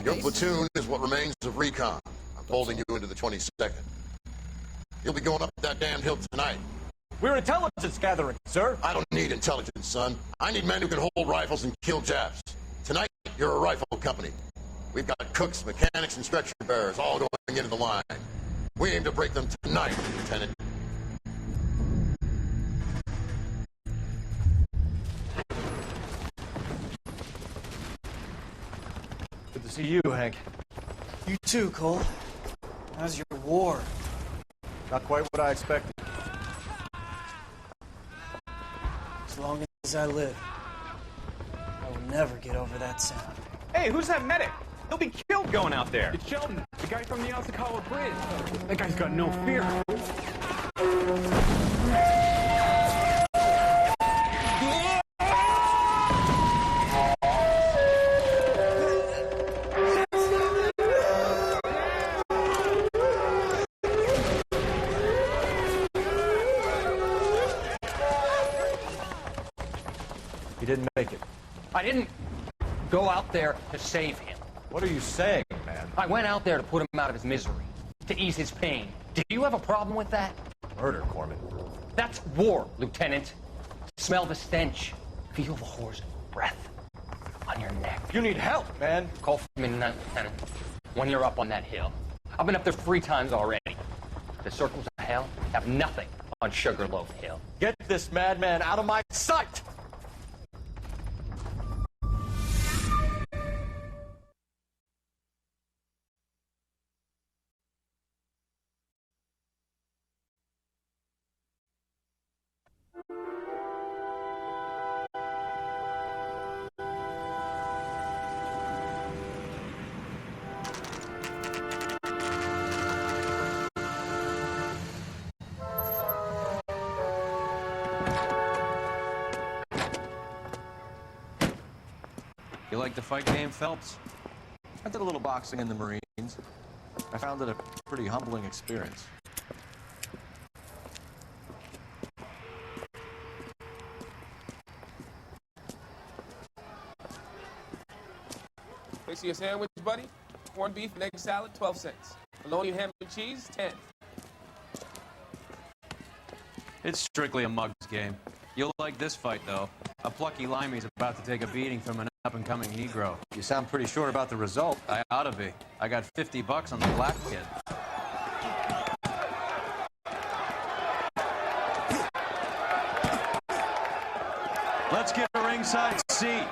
Your platoon is what remains of recon. I'm holding you into the 22nd. You'll be going up that damn hill tonight. We're intelligence gathering, sir. I don't need intelligence, son. I need men who can hold rifles and kill Japs. Tonight, you're a rifle company. We've got cooks, mechanics, and stretcher bearers all going into the line. We aim to break them tonight, Lieutenant. Good to see you, Hank. You too, Cole. How's your war? Not quite what I expected. As long as I live, I will never get over that sound. Hey, who's that medic? He'll be killed going out there. It's Sheldon, the guy from the Osakawa Bridge. That guy's got no fear. He didn't make it. I didn't go out there to save him. What are you saying, man? I went out there to put him out of his misery, to ease his pain. Do you have a problem with that? Murder, Corman. That's war, Lieutenant. Smell the stench. Feel the whore's breath on your neck. You need help, man. Call for me tonight, Lieutenant, when you're up on that hill. I've been up there 3 times already. The circles of hell have nothing on Sugarloaf Hill. Get this madman out of my sight! You like the fight game, Phelps? I did a little boxing in the Marines. I found it a pretty humbling experience. Place your sandwich, buddy. Corned beef and egg salad, 12 cents. Bologna, ham, and cheese, 10. It's strictly a mug's game. You'll like this fight, though. A plucky limey's about to take a beating from an up-and-coming Negro. You sound pretty sure about the result. I ought to be. I got $50 on the black kid. Let's get a ringside seat.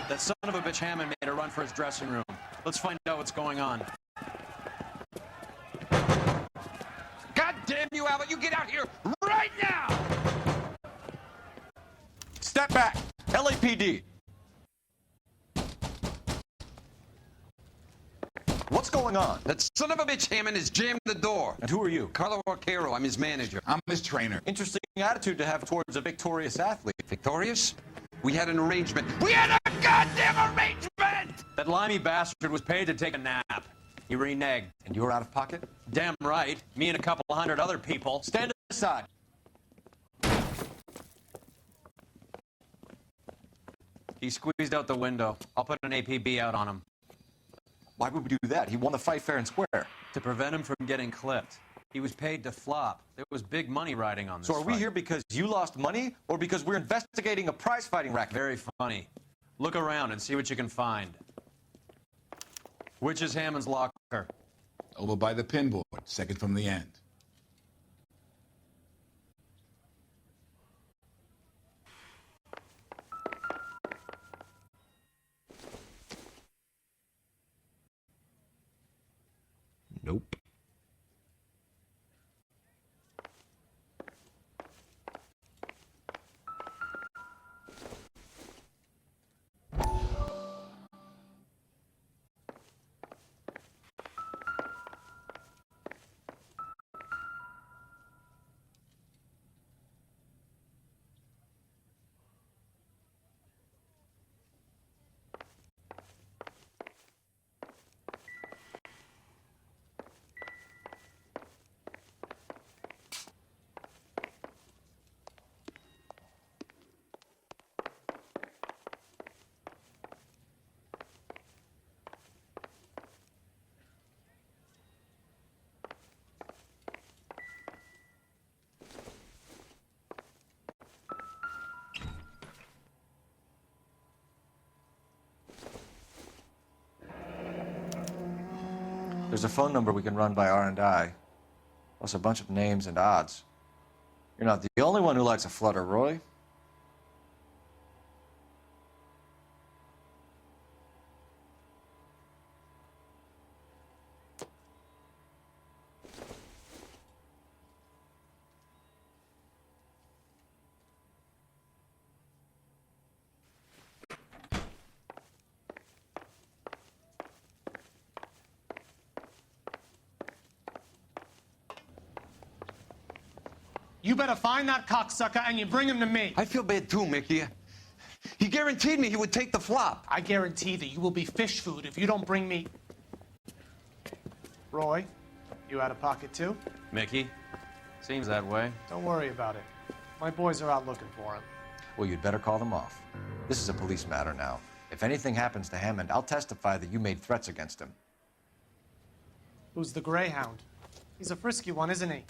That son of a bitch Hammond made a run for his dressing room. Let's find out what's going on. God damn you, Albert! You get out here right now! Step back! LAPD! What's going on? That son of a bitch Hammond has jammed the door. And who are you? Carlo Arcaro, I'm his manager. I'm his trainer. Interesting attitude to have towards a victorious athlete. Victorious? We had an arrangement. We had a goddamn arrangement! That limey bastard was paid to take a nap. He reneged. And you're out of pocket? Damn right. Me and a couple hundred other people. Stand aside. He squeezed out the window. I'll put an APB out on him. Why would we do that? He won the fight fair and square. To prevent him from getting clipped. He was paid to flop. There was big money riding on this So are we fight. here because you lost money or because we're investigating a prize fighting racket? Very funny. Look around and see what you can find. Which is Hammond's locker? Over by the pinboard, second from the end. There's a phone number we can run by R&I, plus a bunch of names and odds. You're not the only one who likes a flutter, Roy. You better find that cocksucker and you bring him to me. I feel bad too, Mickey. He guaranteed me he would take the flop. I guarantee that you will be fish food if you don't bring me... Roy, you out of pocket too? Mickey? Seems that way. Don't worry about it. My boys are out looking for him. Well, you'd better call them off. This is a police matter now. If anything happens to Hammond, I'll testify that you made threats against him. Who's the Greyhound? He's a frisky one, isn't he?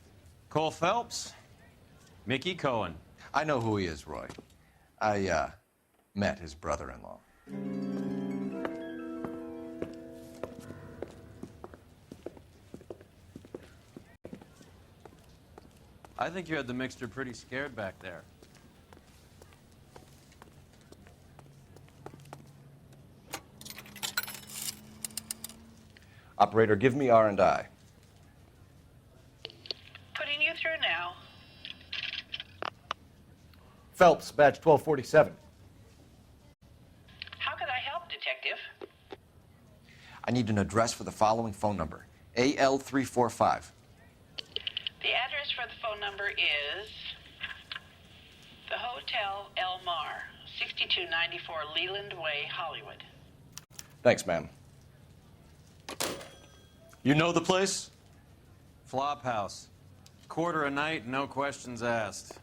Cole Phelps? Mickey Cohen. I know who he is, Roy. I, met his brother-in-law. I think you had the mixture pretty scared back there. Operator, give me R&I. Putting you through now. Phelps, badge 1247. How can I help, Detective? I need an address for the following phone number. AL345. The address for the phone number is the Hotel El Mar, 6294 Leland Way, Hollywood. Thanks, ma'am. You know the place? Flop house. Quarter a night, no questions asked.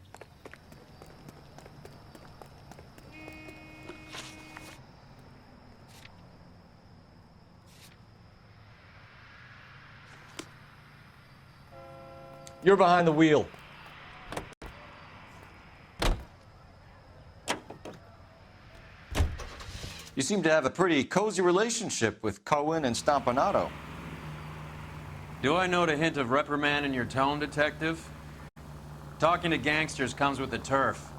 You're behind the wheel. You seem to have a pretty cozy relationship with Cohen and Stompanato. Do I note a hint of reprimand in your tone, Detective? Talking to gangsters comes with the turf.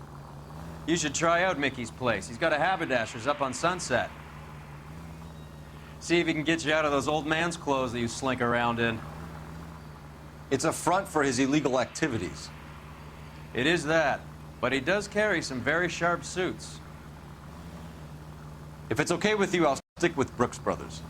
You should try out Mickey's place. He's got a haberdasher's up on Sunset. See if he can get you out of those old man's clothes that you slink around in. It's a front for his illegal activities. It is that, but he does carry some very sharp suits. If it's okay with you, I'll stick with Brooks Brothers.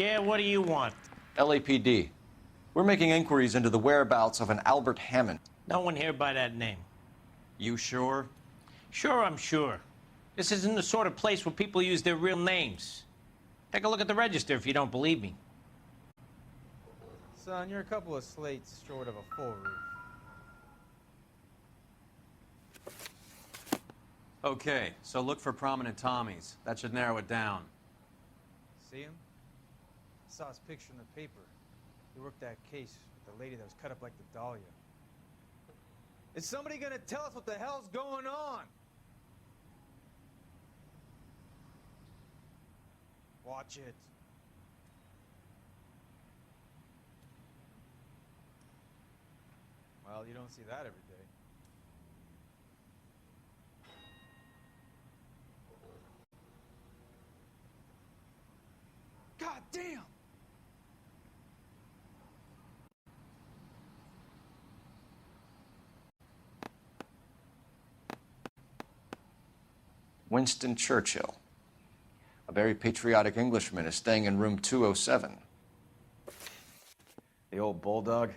Yeah, what do you want? LAPD. We're making inquiries into the whereabouts of an Albert Hammond. No one here by that name. You sure? Sure, I'm sure. This isn't the sort of place where people use their real names. Take a look at the register if you don't believe me. Son, you're a couple of slates short of a full roof. Okay, so look for prominent Tommies. That should narrow it down. See him? I saw his picture in the paper. He worked that case with the lady that was cut up like the Dahlia. Is somebody gonna tell us what the hell's going on? Watch it. Well, you don't see that every day. God damn! Winston Churchill. A very patriotic Englishman is staying in room 207. The old bulldog.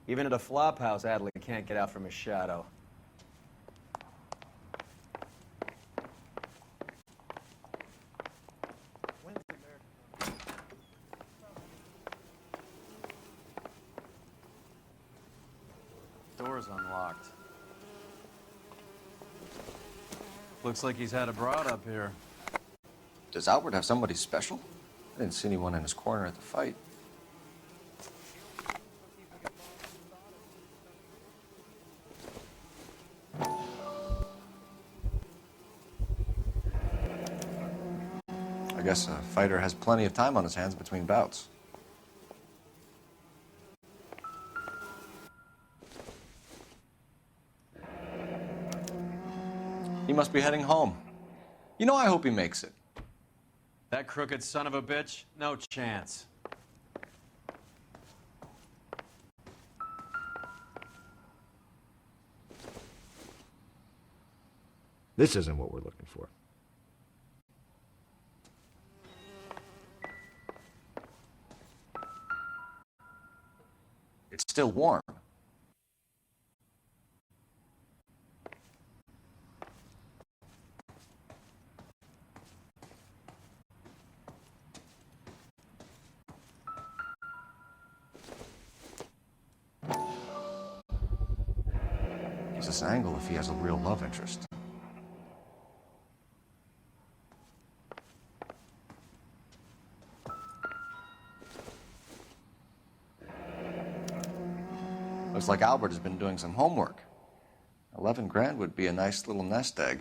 Even at a flop house, Adley can't get out from his shadow. Door's unlocked. Looks like he's had a broad up here. Does Albert have somebody special? I didn't see anyone in his corner at the fight. I guess a fighter has plenty of time on his hands between bouts. He must be heading home. You know, I hope he makes it. That crooked son of a bitch? No chance. This isn't what we're looking for. It's still warm. Use this angle if he has a real love interest. Looks like Albert has been doing some homework. 11 grand would be a nice little nest egg.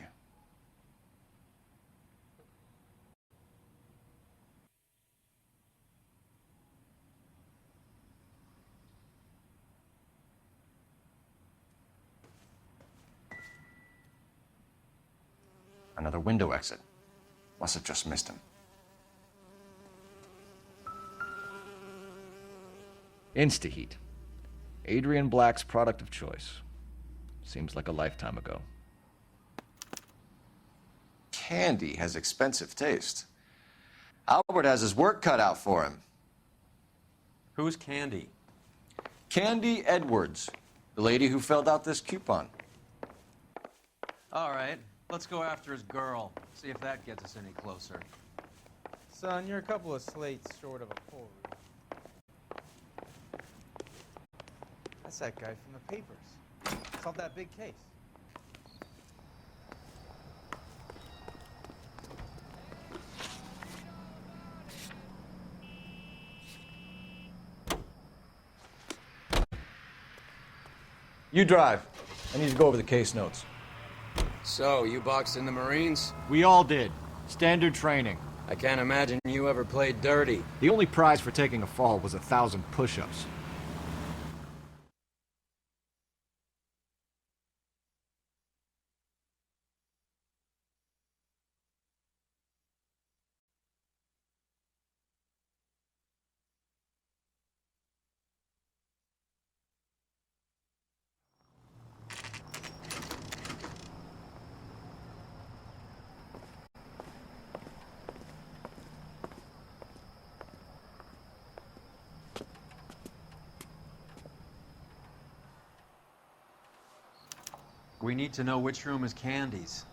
Another window exit. Must have just missed him. Instaheat. Adrian Black's product of choice. Seems like a lifetime ago. Candy has expensive taste. Albert has his work cut out for him. Who's Candy? Candy Edwards, the lady who filled out this coupon. All right, let's go after his girl. See if that gets us any closer. Son, you're a couple of slates short of a pull. That's that guy from the papers. Solved that big case. You drive. I need to go over the case notes. So, you boxed in the Marines? We all did. Standard training. I can't imagine you ever played dirty. The only prize for taking a fall was 1,000 push-ups. We need to know which room is Candy's.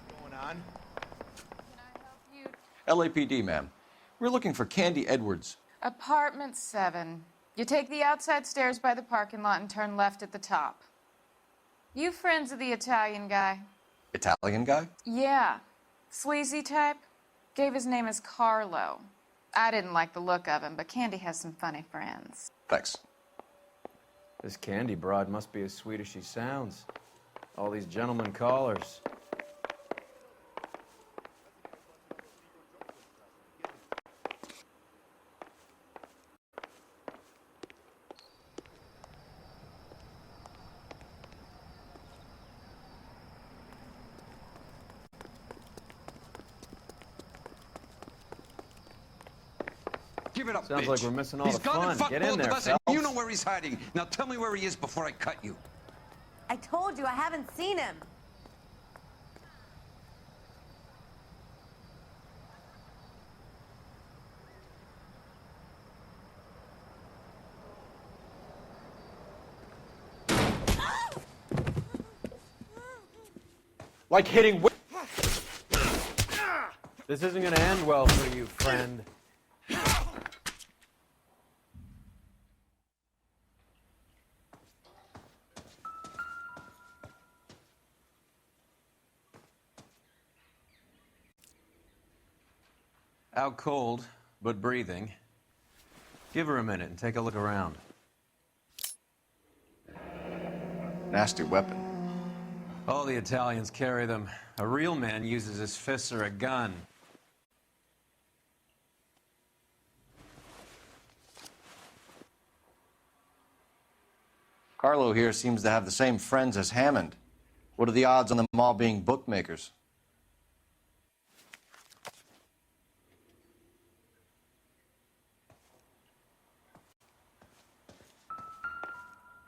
What's going on? LAPD, ma'am. We're looking for Candy Edwards. Apartment 7. You take the outside stairs by the parking lot and turn left at the top. You friends of the Italian guy? Italian guy? Yeah. Sleazy type. Gave his name as Carlo. I didn't like the look of him, but Candy has some funny friends. Thanks. This Candy broad must be as sweet as she sounds. All these gentlemen callers. Give it up, Sounds bitch. like we're missing all He's the gone fun. and fucked Get in both there, of us, and you Phelps. know where he's hiding. Now tell me where he is before I cut you. I told you I haven't seen him. Like hitting... This isn't gonna end well for you, friend. Out cold, but breathing. Give her a minute and take a look around. Nasty weapon. All the Italians carry them. A real man uses his fists or a gun. Carlo here seems to have the same friends as Hammond. What are the odds on them all being bookmakers?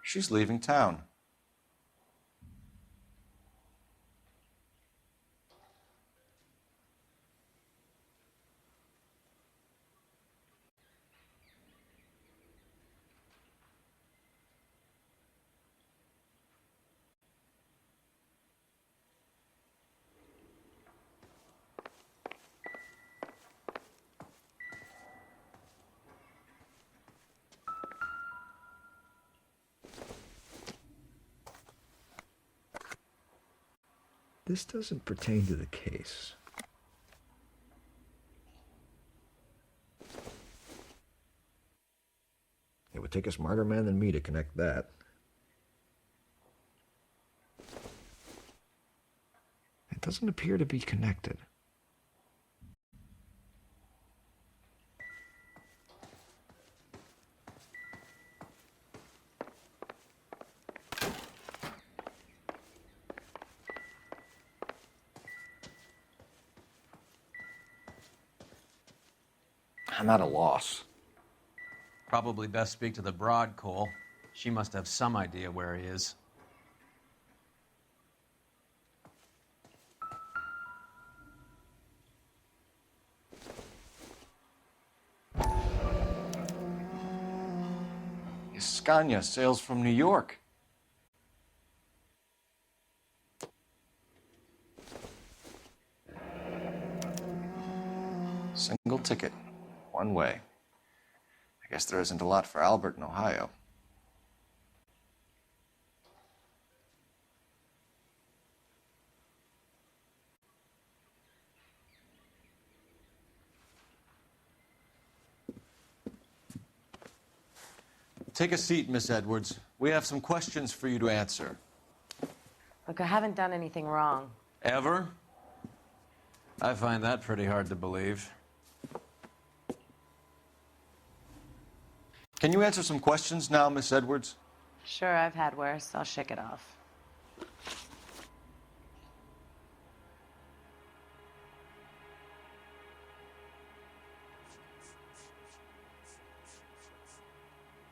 She's leaving town. This doesn't pertain to the case. It would take a smarter man than me to connect that. It doesn't appear to be connected. I'm at a loss. Probably best speak to the broad, Cole. She must have some idea where he is. Scania sails from New York. Single ticket, one way. I guess there isn't a lot for Albert in Ohio. Take a seat, Miss Edwards. We have some questions for you to answer. Look, I haven't done anything wrong. Ever? I find that pretty hard to believe. Can you answer some questions now, Miss Edwards? Sure, I've had worse. I'll shake it off.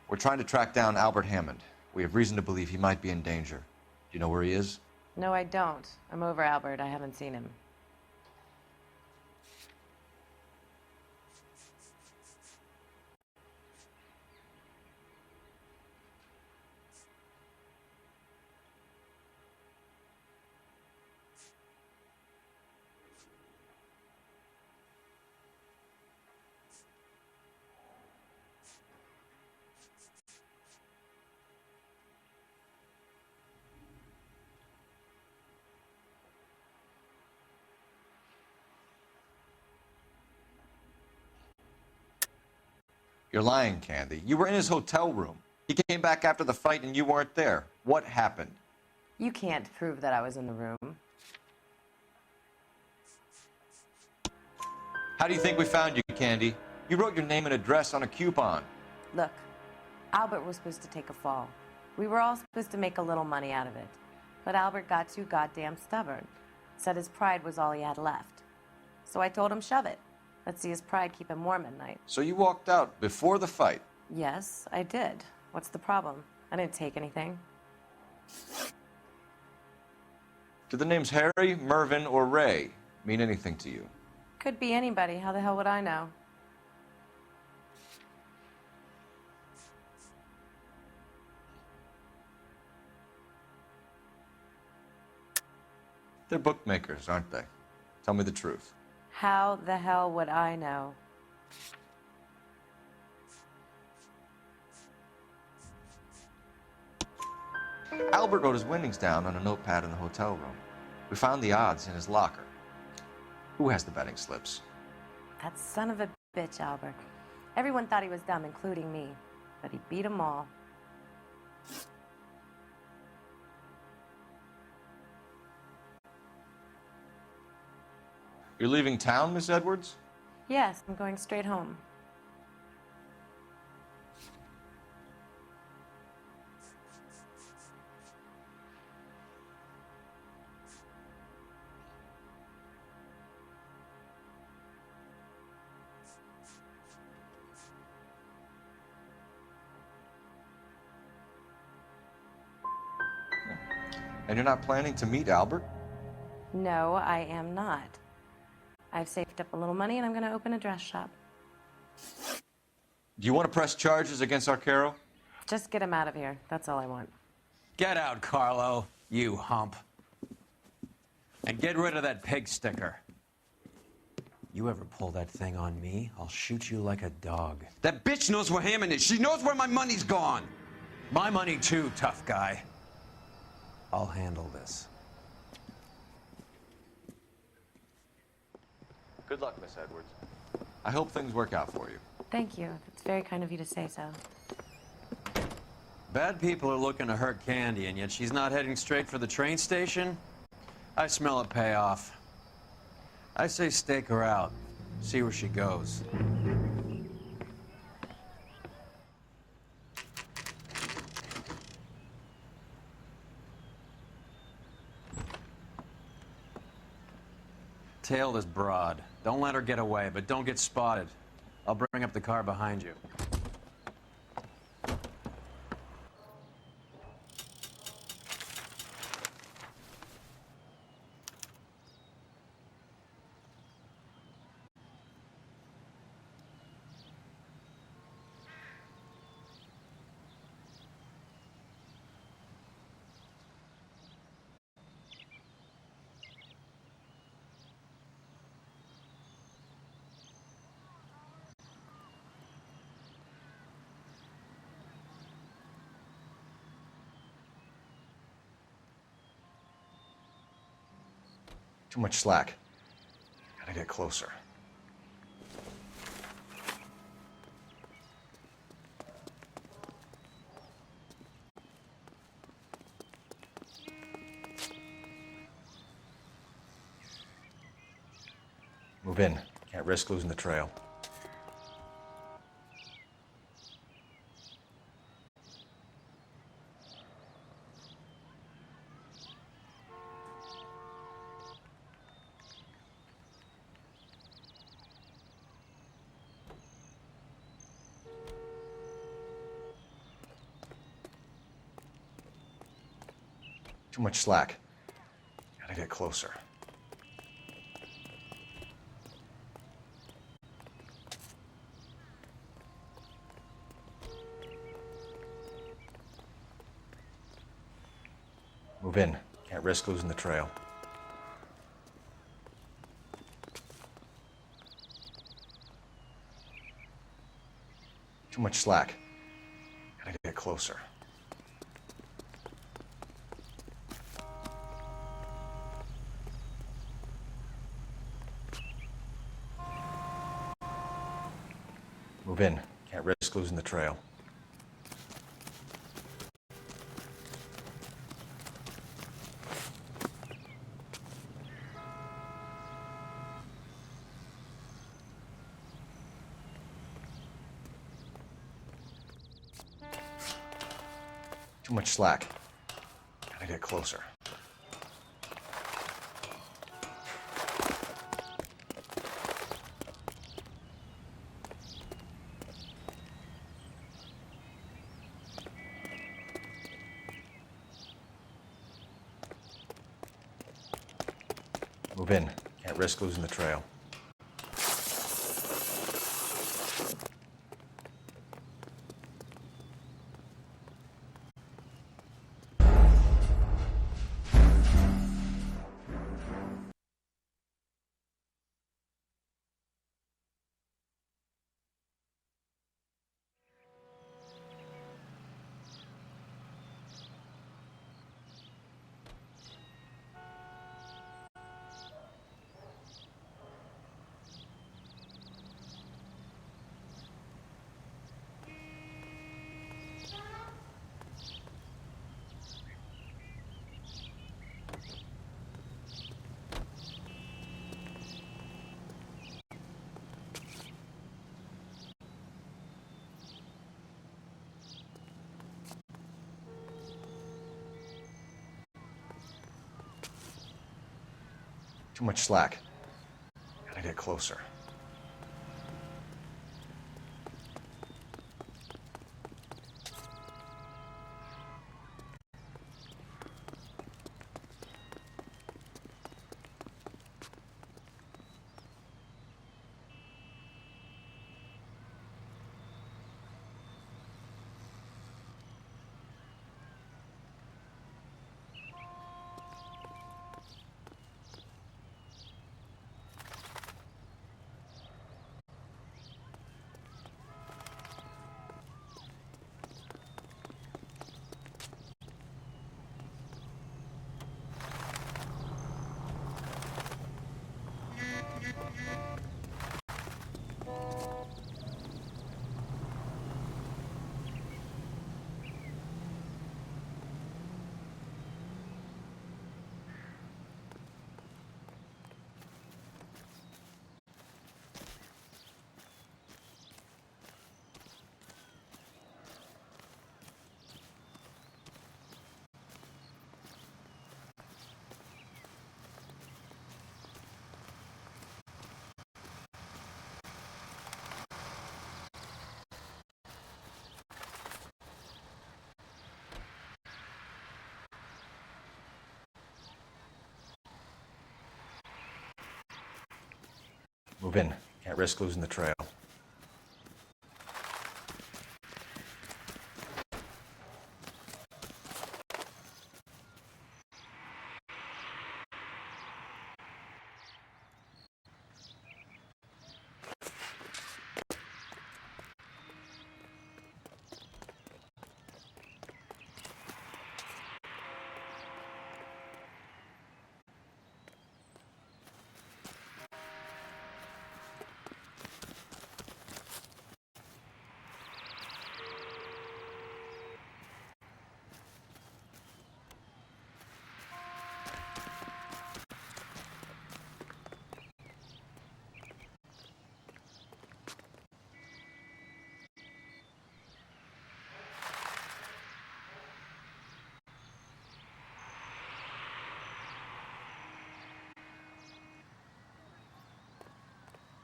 We're trying to track down Albert Hammond. We have reason to believe he might be in danger. Do you know where he is? No, I don't. I'm over Albert. I haven't seen him. You're lying, Candy. You were in his hotel room. He came back after the fight and you weren't there. What happened? You can't prove that I was in the room. How do you think we found you, Candy? You wrote your name and address on a coupon. Look, Albert was supposed to take a fall. We were all supposed to make a little money out of it. But Albert got too goddamn stubborn. Said his pride was all he had left. So I told him, shove it. Let's see his pride keep him warm at night. So you walked out before the fight? Yes, I did. What's the problem? I didn't take anything. Do the names Harry, Mervyn, or Ray mean anything to you? Could be anybody. How the hell would I know? They're bookmakers, aren't they? Tell me the truth. How the hell would I know? Albert wrote his winnings down on a notepad in the hotel room. We found the odds in his locker. Who has the betting slips? That son of a bitch, Albert. Everyone thought he was dumb, including me. But he beat them all. You're leaving town, Miss Edwards? Yes, I'm going straight home. And you're not planning to meet Albert? No, I am not. I've saved up a little money and I'm going to open a dress shop. Do you want to press charges against Arcaro? Just get him out of here. That's all I want. Get out, Carlo, you hump. And get rid of that pig sticker. You ever pull that thing on me, I'll shoot you like a dog. That bitch knows where Hammond is. She knows where my money's gone. My money too, tough guy. I'll handle this. Good luck, Miss Edwards. I hope things work out for you. Thank you. It's very kind of you to say so. Bad people are looking to hurt Candy, and yet she's not heading straight for the train station? I smell a payoff. I say stake her out. See where she goes. Tail this broad. Don't let her get away, but don't get spotted. I'll bring up the car behind you. Too much slack. Gotta get closer. Move in. Can't risk losing the trail. Too much slack. Gotta get closer. Move in. Can't risk losing the trail. Too much slack. Gotta get closer. Move in. Can't risk losing the trail. Too much slack. Gotta get closer. Move in. Can't risk losing the trail. Too much slack. Gotta get closer. Move in. Can't risk losing the trail.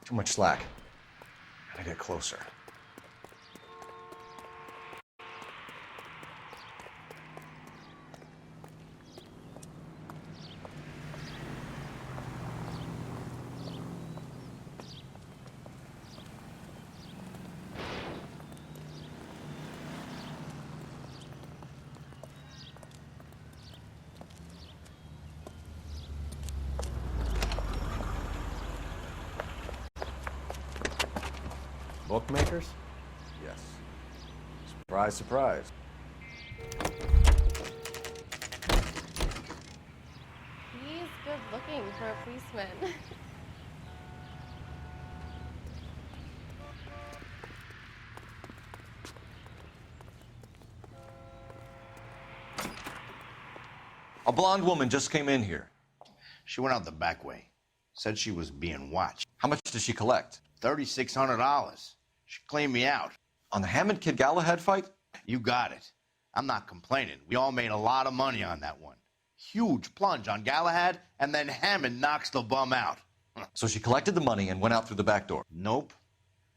Too much slack. Gotta get closer. Bookmakers? Yes. Surprise, surprise. He's good looking for a policeman. A blonde woman just came in here. She went out the back way. Said she was being watched. How much did she collect? $3,600. She cleaned me out. On the Hammond Kid Galahad fight? You got it. I'm not complaining. We all made a lot of money on that one. Huge plunge on Galahad, and then Hammond knocks the bum out. So she collected the money and went out through the back door? Nope.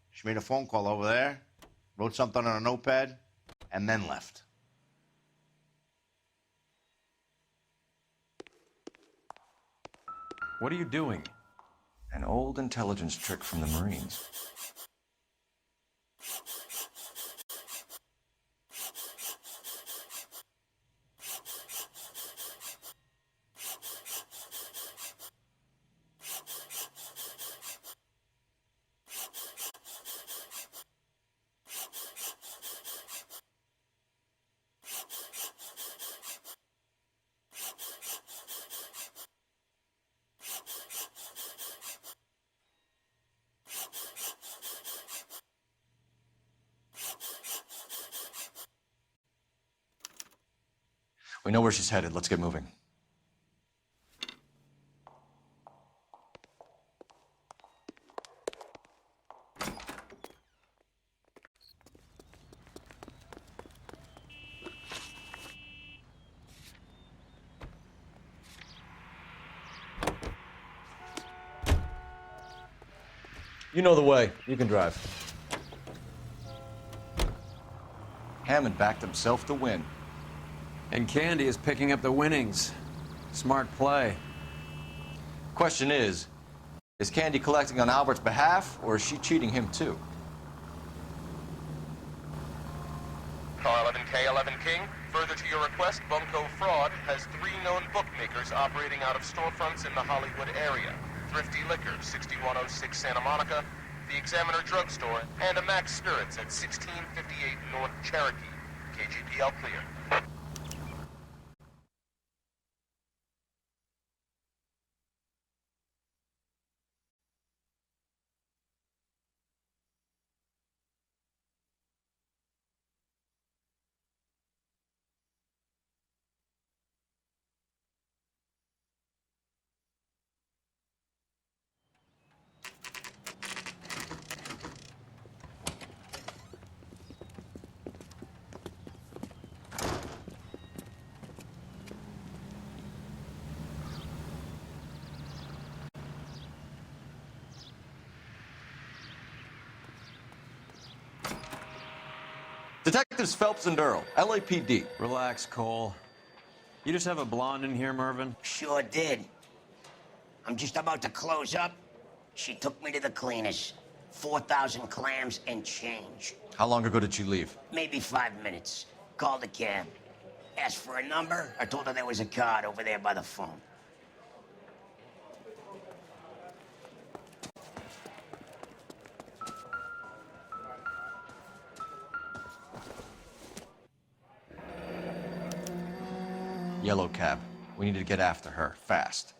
She made a phone call over there, wrote something on a notepad, and then left. What are you doing? An old intelligence trick from the Marines. We know where she's headed. Let's get moving. You know the way. You can drive. Hammond backed himself to win. And Candy is picking up the winnings. Smart play. Question is Candy collecting on Albert's behalf, or is she cheating him too? Car 11K, 11 King. Further to your request, Bunko Fraud has 3 known bookmakers operating out of storefronts in the Hollywood area. Thrifty Liquor, 6106 Santa Monica, the Examiner Drugstore, and a Max Spirits at 1658 North Cherokee. KGPL clear. Detectives Phelps and Earl, LAPD. Relax, Cole. You just have a blonde in here, Mervyn? Sure did. I'm just about to close up. She took me to the cleaners. 4,000 clams and change. How long ago did you leave? Maybe 5 minutes. Called a cab. Asked for a number. I told her there was a card over there by the phone. Yellow cab. We need to get after her, fast.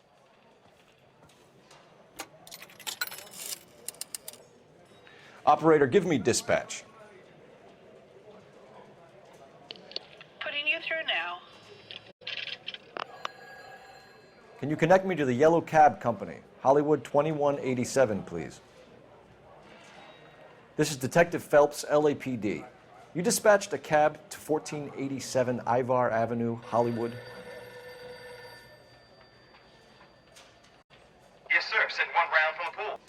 Operator, give me dispatch. Putting you through now. Can you connect me to the Yellow Cab Company, Hollywood 2187, please? This is Detective Phelps, LAPD. You dispatched a cab to 1487 Ivar Avenue, Hollywood. Yes, sir. Sent 1 round from the pool.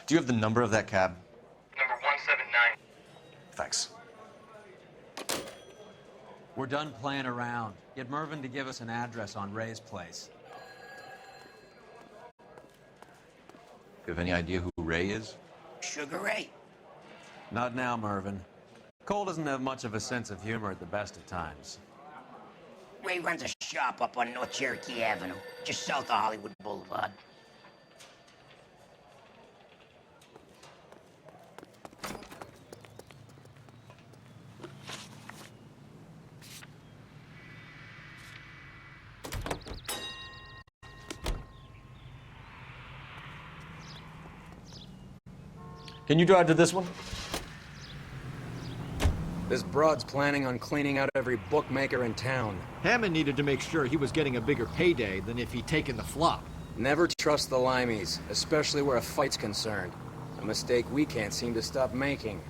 Do you have the number of that cab? Number 179. Thanks. We're done playing around. Get Mervyn to give us an address on Ray's place. You have any idea who Ray is? Sugar Ray. Not now, Mervyn. Cole doesn't have much of a sense of humor at the best of times. Ray runs a shop up on North Cherokee Avenue, just south of Hollywood Boulevard. Can you drive to this one? This broad's planning on cleaning out every bookmaker in town. Hammond needed to make sure he was getting a bigger payday than if he'd taken the flop. Never trust the Limeys, especially where a fight's concerned. A mistake we can't seem to stop making.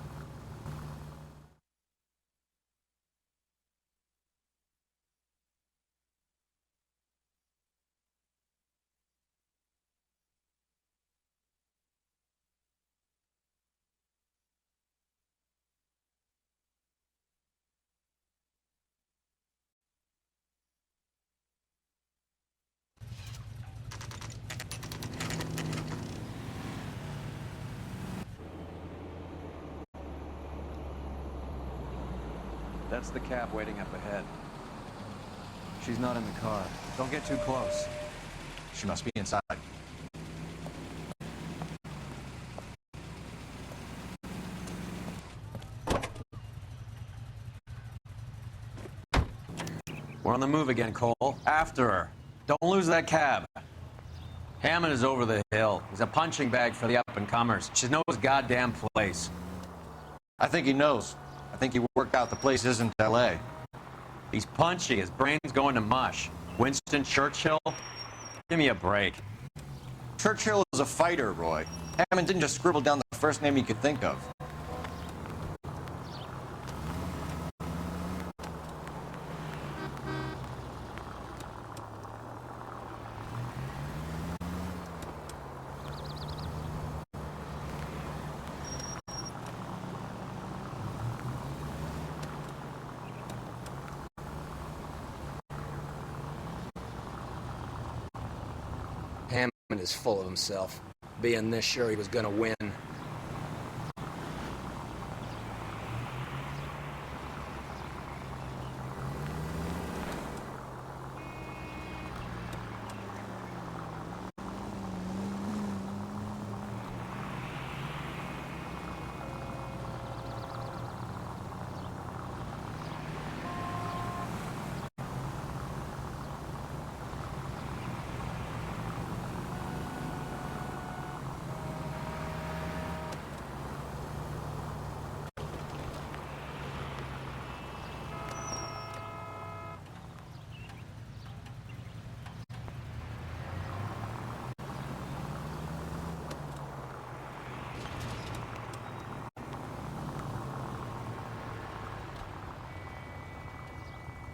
That's the cab waiting up ahead. She's not in the car. Don't get too close. She must be inside. We're on the move again, Cole. After her. Don't lose that cab. Hammond is over the hill. He's a punching bag for the up-and-comers. She knows his goddamn place. I think he knows. I think he worked out the place isn't L.A. He's punchy. His brain's going to mush. Winston Churchill? Give me a break. Churchill is a fighter, Roy. Hammond didn't just scribble down the first name he could think of. Hammond is full of himself, being this sure he was gonna win.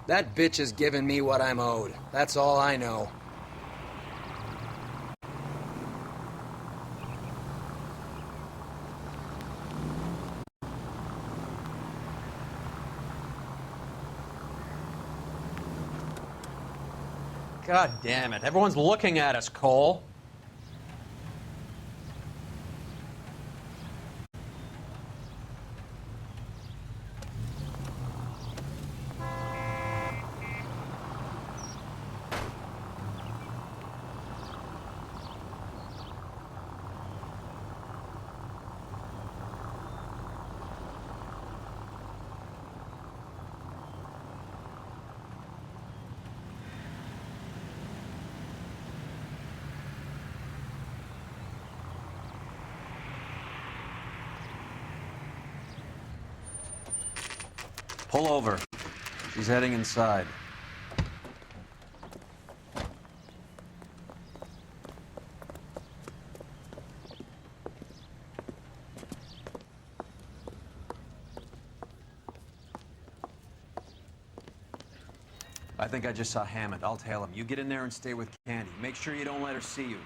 That bitch is giving me what I'm owed. That's all I know. God damn it. Everyone's looking at us, Cole. Pull over. She's heading inside. I think I just saw Hammond. I'll tail him. You get in there and stay with Candy. Make sure you don't let her see you.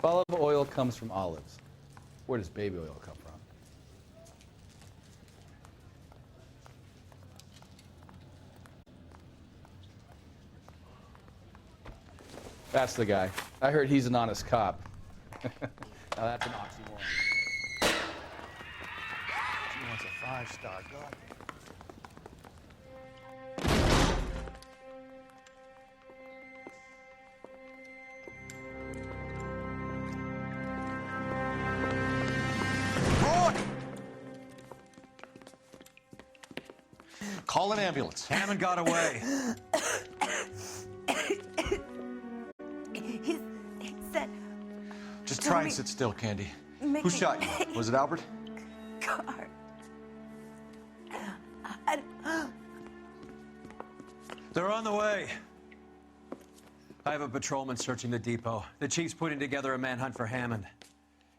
Olive oil comes from olives. Where does baby oil come from? That's the guy. I heard he's an honest cop. Now that's an oxymoron. She wants a 5-star. God. Call an ambulance. Hammond got away. He said... Just try and sit still, Candy. Who shot you? Was it Albert? Car. They're on the way. I have a patrolman searching the depot. The chief's putting together a manhunt for Hammond.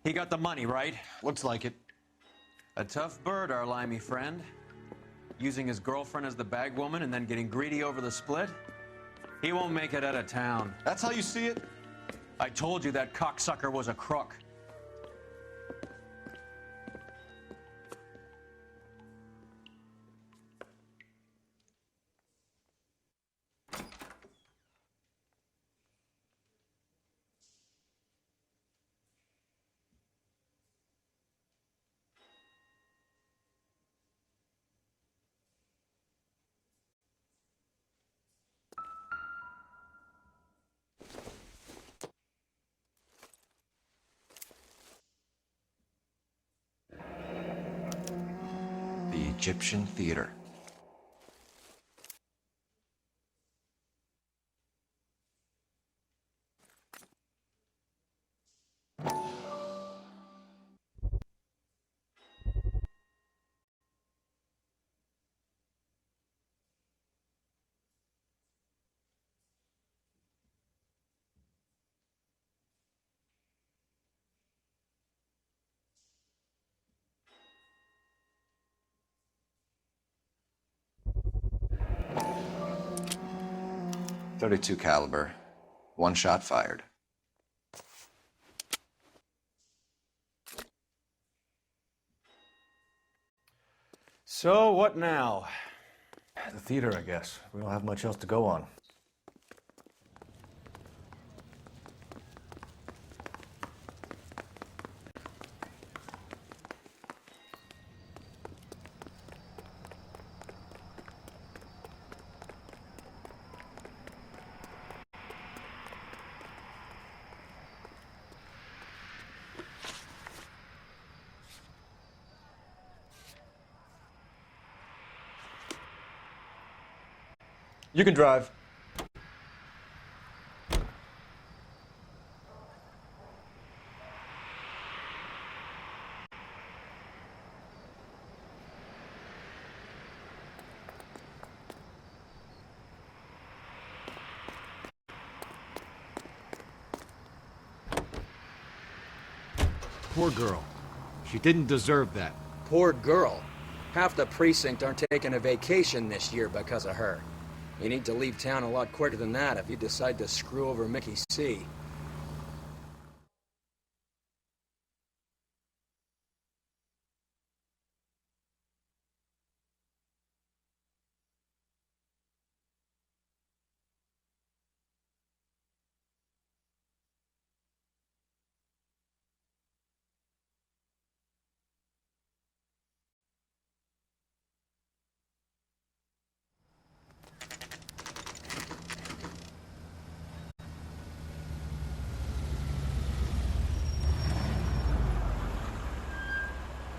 He got the money, right? Looks like it. A tough bird, our limey friend. Using his girlfriend as the bag woman and then getting greedy over the split? He won't make it out of town. That's how you see it? I told you that cocksucker was a crook. The Egyptian Theater. .32 caliber. One shot fired. So, what now? The theater, I guess. We don't have much else to go on. You can drive. Poor girl. She didn't deserve that. Poor girl. Half the precinct aren't taking a vacation this year because of her. You need to leave town a lot quicker than that if you decide to screw over Mickey C.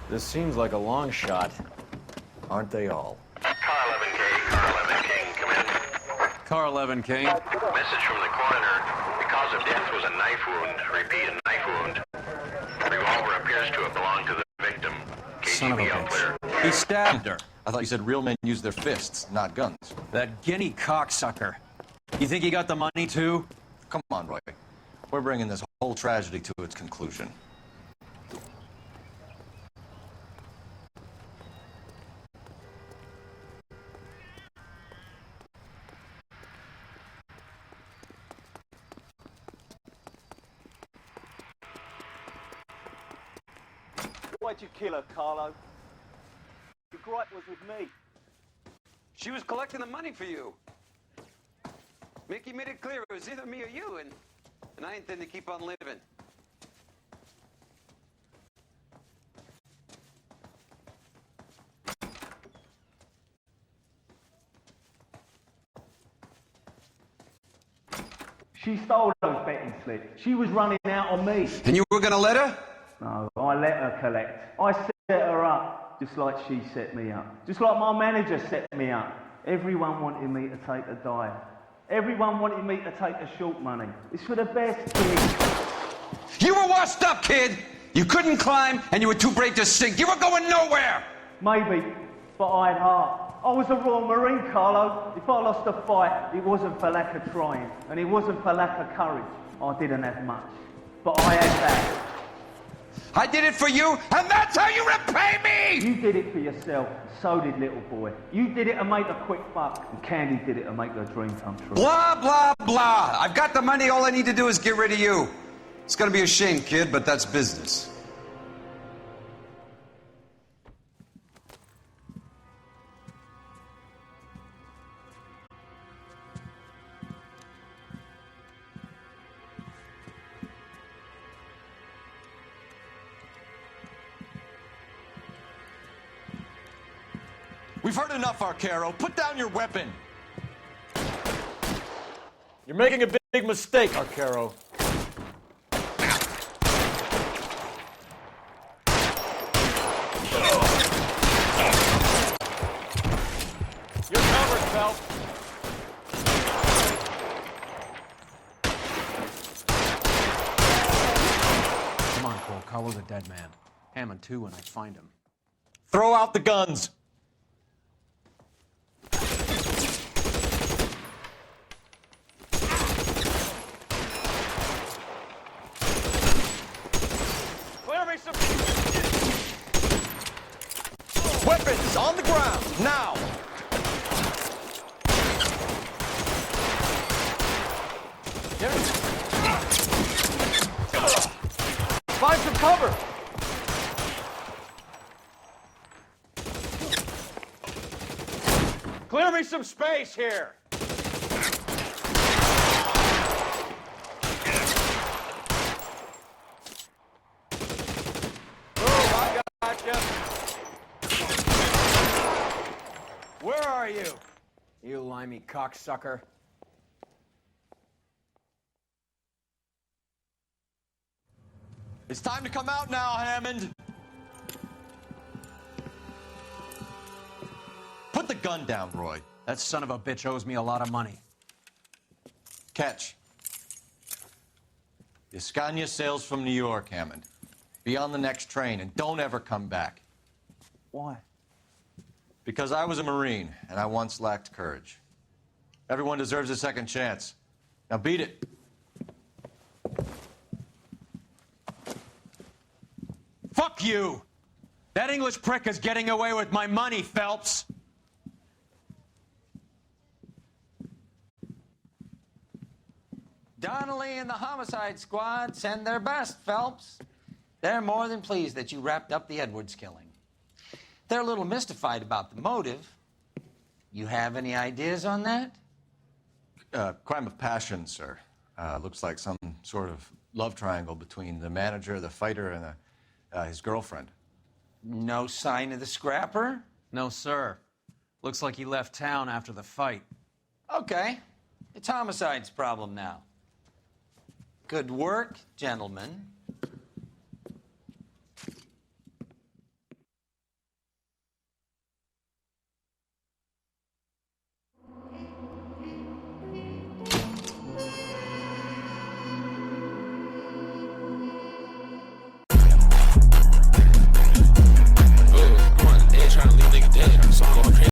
This seems like a long shot. Aren't they all? Car 11K, Car 11 King, come in. Car 11 King. Message from the coroner. The cause of death was a knife wound. Repeat, a knife wound. The revolver appears to have belonged to the victim. Son of a bitch. He stabbed her. I thought you said real men use their fists, not guns. That guinea cocksucker. You think he got the money too? Come on, Roy. We're bringing this whole tragedy to its conclusion. Why'd you kill her, Carlo? The gripe was with me. She was collecting the money for you. Mickey made it clear it was either me or you, and I intend to keep on living. She stole those betting slips. She was running out on me. And you were gonna let her? No, I let her collect. I set her up, just like she set me up. Just like my manager set me up. Everyone wanted me to take a dive. Everyone wanted me to take the short money. It's for the best, kid. You were washed up, kid! You couldn't climb, and you were too brave to sink. You were going nowhere! Maybe, but I had heart. I was a Royal Marine, Carlo. If I lost a fight, it wasn't for lack of trying, and it wasn't for lack of courage. I didn't have much, but I had that. I did it for you, and that's how you repay me! You did it for yourself, so did little boy. You did it to make a quick buck, and Candy did it to make her dream come true. Blah, blah, blah. I've got the money, all I need to do is get rid of you. It's gonna be a shame, kid, but that's business. We've heard enough, Arcaro. Put down your weapon. You're making a big mistake, Arcaro. You're covered, Phelps. Come on, Cole. Carlo's a dead man. Hammond, too, when I find him. Throw out the guns. Weapons on the ground, now! Find some cover! me some space here! I gotcha. Where are you? You limey cocksucker. It's time to come out now, Hammond. Put the gun down, Roy. That son of a bitch owes me a lot of money. Catch. The Scania sails from New York, Hammond. Be on the next train and don't ever come back. Why? Because I was a Marine and I once lacked courage. Everyone deserves a second chance. Now beat it. Fuck you! That English prick is getting away with my money, Phelps! Donnelly and the homicide squad send their best, Phelps. They're more than pleased that you wrapped up the Edwards killing. They're a little mystified about the motive. You have any ideas on that? Crime of passion, sir. Looks like some sort of love triangle between the manager, the fighter, and his girlfriend. No sign of the scrapper? No, sir. Looks like he left town after the fight. Okay. It's homicide's problem now. Good work, gentlemen.